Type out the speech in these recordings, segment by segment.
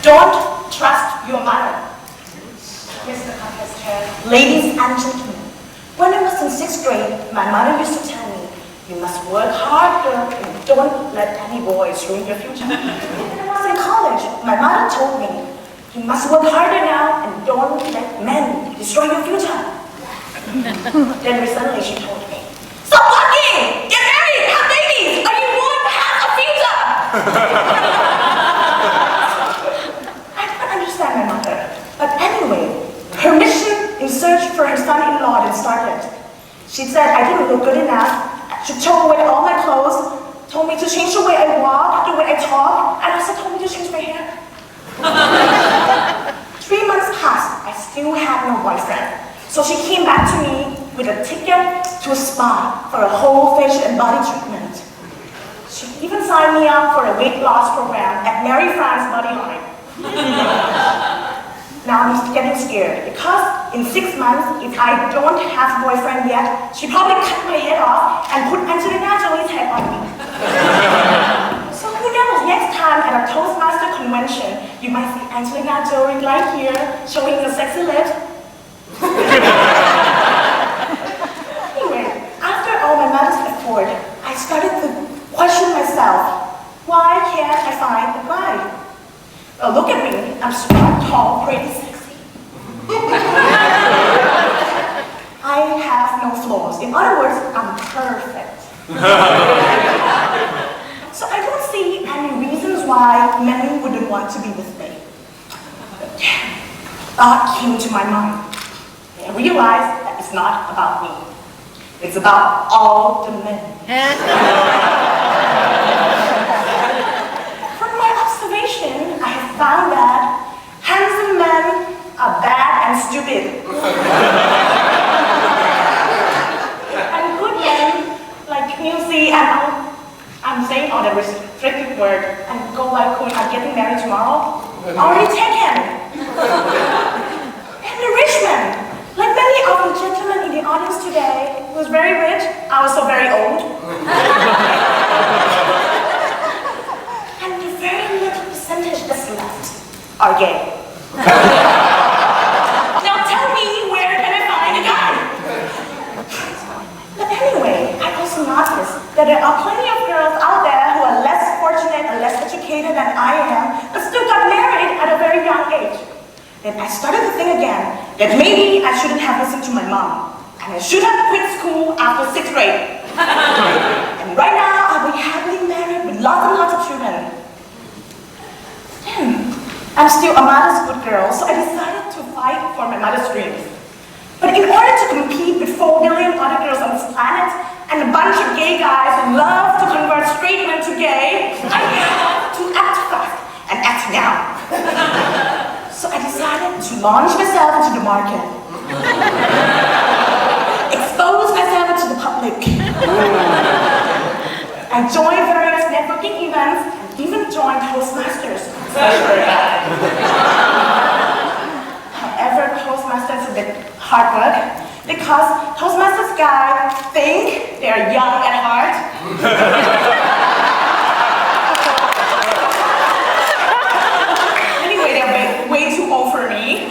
Don't trust your mother. Mr. Contest Chair, ladies and gentlemen, when I was in 6th grade, my mother used to tell me, you must work hard, girl, and don't let any boys ruin your future. When I was in college, my mother told me, you must work harder now and don't let men destroy your future. Then recently she told me, stop working! Get married! Have babies! Or you won't have a future! I don't understand my mother. But anyway, her mission in search for her son-in-law then started. She said I didn't look good enough. She took away all my clothes, told me to change the way I walk, the way I talk, and also told me to change my hair. 3 months passed, I still had no boyfriend. So she came back to me with a ticket to a spa for a whole facial and body treatment. She even signed me up for a weight loss program at Mary Fran's Body Line. Now I'm getting scared because in 6 months, if I don't have a boyfriend yet, she probably cut my head off and put Angelina Jolie's head on me. So who knows, next time at a Toastmaster convention, you might see Angelina Jolie right here showing her sexy lips. Anyway, after all my mother's effort, I started to question myself, why can't I find a guy? Well, look at me, I'm smart, tall, pretty, sexy. I have no flaws. In other words, I'm perfect. So I don't see any reasons why men wouldn't want to be with me. But then, thought came to my mind. I realized that it's not about me. It's about all the men. From my observation, I have found that handsome men are bad and stupid. And good men, like Newsy and I'm saying all the restricted word, and go like Kun, I'm getting married tomorrow, already taken. And the rich men, like many of the gentlemen in the audience today, was very rich, I was so very old. And the very little percentage that's left are gay. Now tell me, where can I find a guy? But anyway, I also noticed that there are plenty of girls out there who are less fortunate and less educated than I am, but still got married at a very young age. Then I started to think again that maybe I shouldn't have listened to my mom, and I should have quit school after 6th grade. And right now, I'll be happily married with lots and lots of children. Then, I'm still a mother's good girl, so I decided to fight for my mother's dreams. But in order to compete with 4 billion other girls on this planet, and a bunch of gay guys who love to convert straight men to gay, I have to act fast and act now. So I decided to launch myself into the market. Expose myself to the public. I joined various networking events and even joined Toastmasters. However, Toastmasters is a bit hard work because Toastmasters guys think they're young at heart. Way too old for me.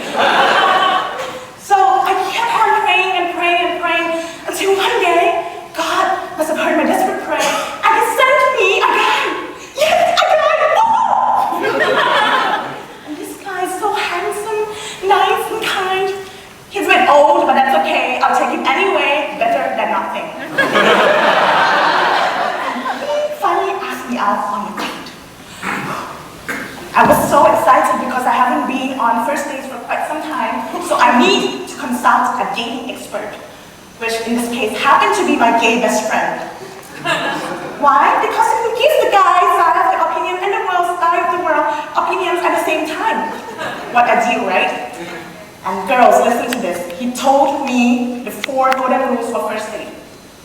So I kept on praying and praying and praying until one day, God must have heard my desperate prayer and He sent me a guy. Yes, a guy! And this guy is so handsome, nice and kind. He's a bit old, but that's okay. I'll take him anyway. Better than nothing. He finally asked me out on a date. I was so excited because I haven't been on first dates for quite some time, so I need to consult a dating expert, which in this case happened to be my gay best friend. Why? Because it gives the guy side of the opinion and the world side of the world opinions at the same time. What a deal, right? And girls, listen to this. He told me the 4 golden rules for first date.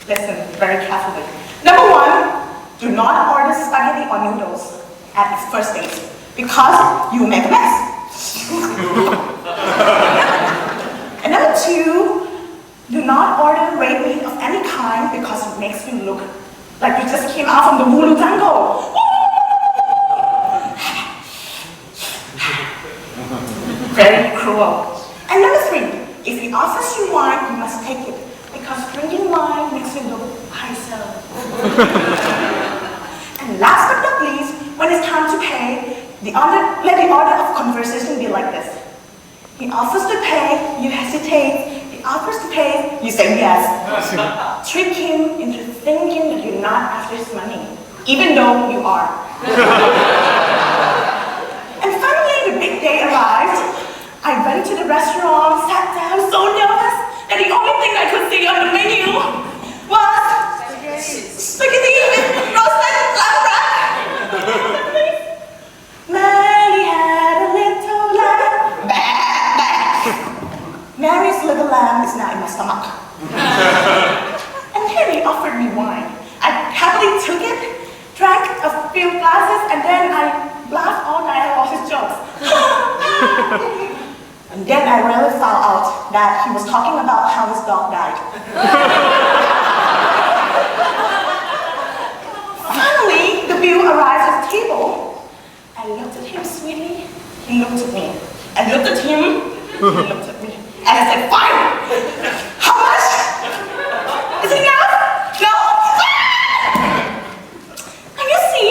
Listen very carefully. Number 1, do not order spaghetti or noodles at the first date, because you will make a mess. And number 2, do not order red meat of any kind because it makes you look like you just came out from the Voodoo Tango. Very cruel. And number 3, if he offers you wine, you must take it, because drinking wine makes you look nicer. And last but not least, when it's time to pay, let the order of conversation be like this. He offers to pay, you hesitate. He offers to pay, you say yes. Trick him into thinking that you're not after his money, even though you are. And finally, the big day arrived. I went to the restaurant, sat down, so nervous that the only thing I could see on the menu was spaghetti with roasted lamb wrap. Mary had a little lamb. Bah, bah. Mary's little lamb is now in my stomach. And Harry offered me wine. I happily took it, drank a few glasses, and then I laughed all night at all his jokes. And then I really found out that he was talking about how his dog died. Finally, the bill arrived at the table. I looked at him sweetly, he looked at me. I looked at him, he looked at me. And I said, fine! How much? Is it enough? No? And you see,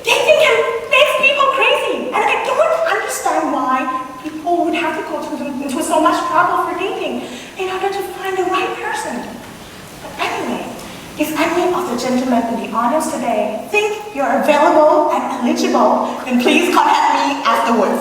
dating can make people crazy. And I don't understand why people would have to go into so much trouble for dating in order to find the right person. But anyway, if any of the gentlemen in the audience today think you're available and eligible, then please contact me afterwards.